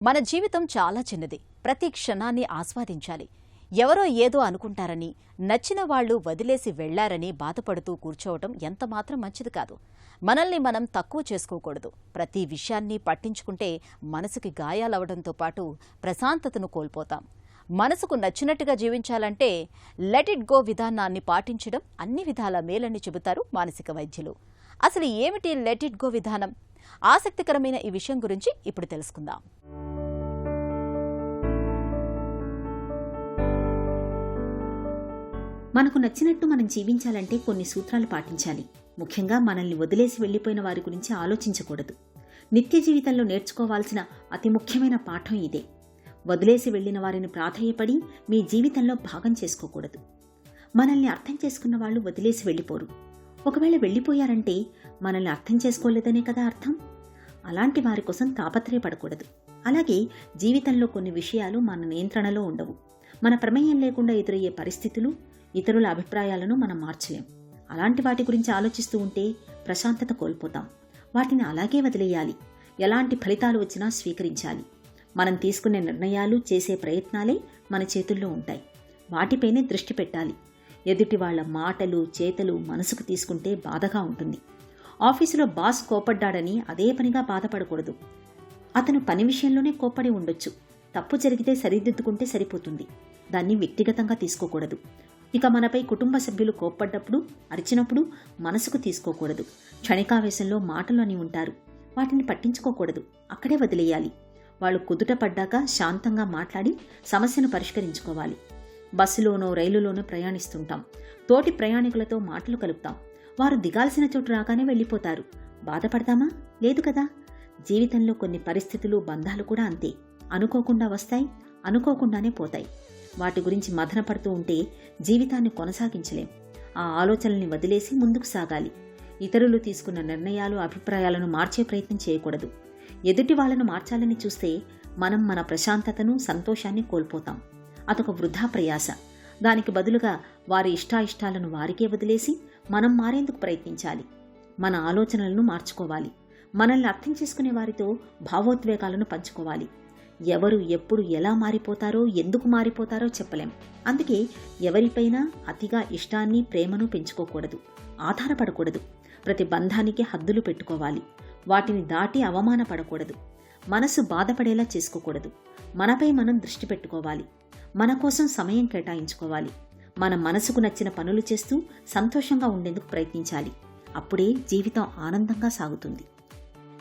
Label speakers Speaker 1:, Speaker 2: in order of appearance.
Speaker 1: మన జీవితం చాలా చిన్నది. ప్రతి క్షణాన్ని ఆస్వాదించాలి. ఎవరో ఏదో అనుకుంటారని, నచ్చిన వాళ్లు వదిలేసి వెళ్లారని బాధపడుతూ కూర్చోవటం ఎంతమాత్రం మంచిది కాదు. మనల్ని మనం తక్కువ చేసుకోకూడదు. ప్రతి విషయాన్ని పట్టించుకుంటే మనసుకి గాయాలవడంతో పాటు ప్రశాంతతను కోల్పోతాం. మనసుకు నచ్చినట్టుగా జీవించాలంటే లెట్ ఇట్ గో విధానాన్ని పాటించడం అన్ని విధాల మేలని చెబుతారు మానసిక వైద్యులు. అసలు ఏమిటి లెట్ ఇట్ గో విధానం? ఆసక్తికరమైన ఈ విషయం గురించి ఇప్పుడు తెలుసుకుందాం.
Speaker 2: మనకు నచ్చినట్టు మనం జీవించాలంటే కొన్ని సూత్రాలు పాటించాలి. ముఖ్యంగా మనల్ని వదిలేసి వెళ్లిపోయిన వారి గురించి ఆలోచించకూడదు. నిత్య జీవితంలో నేర్చుకోవాల్సిన అతి ముఖ్యమైన పాఠం ఇదే. వదిలేసి వెళ్లిన వారిని ప్రాధేయపడి మీ జీవితంలో భాగం చేసుకోకూడదు. మనల్ని అర్థం చేసుకున్న వాళ్ళు వదిలేసి వెళ్లిపోరు. ఒకవేళ వెళ్లిపోయారంటే మనల్ని అర్థం చేసుకోలేదనే కదా అర్థం. అలాంటి వారి కోసం తాపత్రయపడకూడదు. అలాగే జీవితంలో కొన్ని విషయాలు మన నియంత్రణలో ఉండవు. మన ప్రమేయం లేకుండా ఎదురయ్యే పరిస్థితులు, ఇతరుల అభిప్రాయాలను మనం మార్చలేం. అలాంటి వాటి గురించి ఆలోచిస్తూ ఉంటే ప్రశాంతత కోల్పోతాం. వాటిని అలాగే వదిలేయాలి. ఎలాంటి ఫలితాలు వచ్చినా స్వీకరించాలి. మనం తీసుకునే నిర్ణయాలు, చేసే ప్రయత్నాలే మన చేతుల్లో ఉంటాయి. వాటిపైనే దృష్టి పెట్టాలి. ఎదుటి వాళ్ల మాటలు, చేతలు మనసుకు తీసుకుంటే బాధగా ఉంటుంది. ఆఫీసులో బాస్ కోపడ్డాడని అదే పనిగా బాధపడకూడదు. అతను పని విషయంలోనే కోప్పడి ఉండొచ్చు. తప్పు జరిగితే సరిదిద్దుకుంటే సరిపోతుంది. దాన్ని వ్యక్తిగతంగా తీసుకోకూడదు. ఇక మనపై కుటుంబ సభ్యులు కోప్పడ్డప్పుడు, అరిచినప్పుడు మనసుకు తీసుకోకూడదు. క్షణికావేశంలో మాటలు అని ఉంటారు. వాటిని పట్టించుకోకూడదు. అక్కడే వదిలేయాలి. వాళ్ళు కుదుట పడ్డాక శాంతంగా మాట్లాడి సమస్యను పరిష్కరించుకోవాలి. బస్సులోనో రైలులోనో ప్రయాణిస్తుంటాం. తోటి ప్రయాణికులతో మాటలు కలుపుతాం. వారు దిగాల్సిన చోటు రాగానే వెళ్ళిపోతారు. బాధపడతామా? లేదు కదా. జీవితంలో కొన్ని పరిస్థితులు, బంధాలు కూడా అంతే. అనుకోకుండా వస్తాయి, అనుకోకుండానే పోతాయి. వాటి గురించి మదన పడుతూ ఉంటే జీవితాన్ని కొనసాగించలేం. ఆ ఆలోచనల్ని వదిలేసి ముందుకు సాగాలి. ఇతరులు తీసుకున్న నిర్ణయాలు, అభిప్రాయాలను మార్చే ప్రయత్నం చేయకూడదు. ఎదుటి వాళ్లను మార్చాలని చూస్తే మనం మన ప్రశాంతతను, సంతోషాన్ని కోల్పోతాం. అదొక వృధా ప్రయాస. దానికి బదులుగా వారి ఇష్టాయిష్టాలను వారికే వదిలేసి మనం మారేందుకు ప్రయత్నించాలి. మన ఆలోచనలను మార్చుకోవాలి. మనల్ని అర్థం చేసుకునే వారితో భావోద్వేగాలను పంచుకోవాలి. ఎవరు ఎప్పుడు ఎలా మారిపోతారో, ఎందుకు మారిపోతారో చెప్పలేం. అందుకే ఎవరిపైనా అతిగా ఇష్టాన్ని, ప్రేమను పెంచుకోకూడదు. ఆధారపడకూడదు. ప్రతి బంధానికి హద్దులు పెట్టుకోవాలి. వాటిని దాటి అవమానపడకూడదు. మనసు బాధపడేలా చేసుకోకూడదు. మనపై మనం దృష్టి పెట్టుకోవాలి. మన కోసం సమయం కేటాయించుకోవాలి. మన మనసుకు నచ్చిన పనులు చేస్తూ సంతోషంగా ఉండేందుకు ప్రయత్నించాలి. అప్పుడే జీవితం ఆనందంగా సాగుతుంది.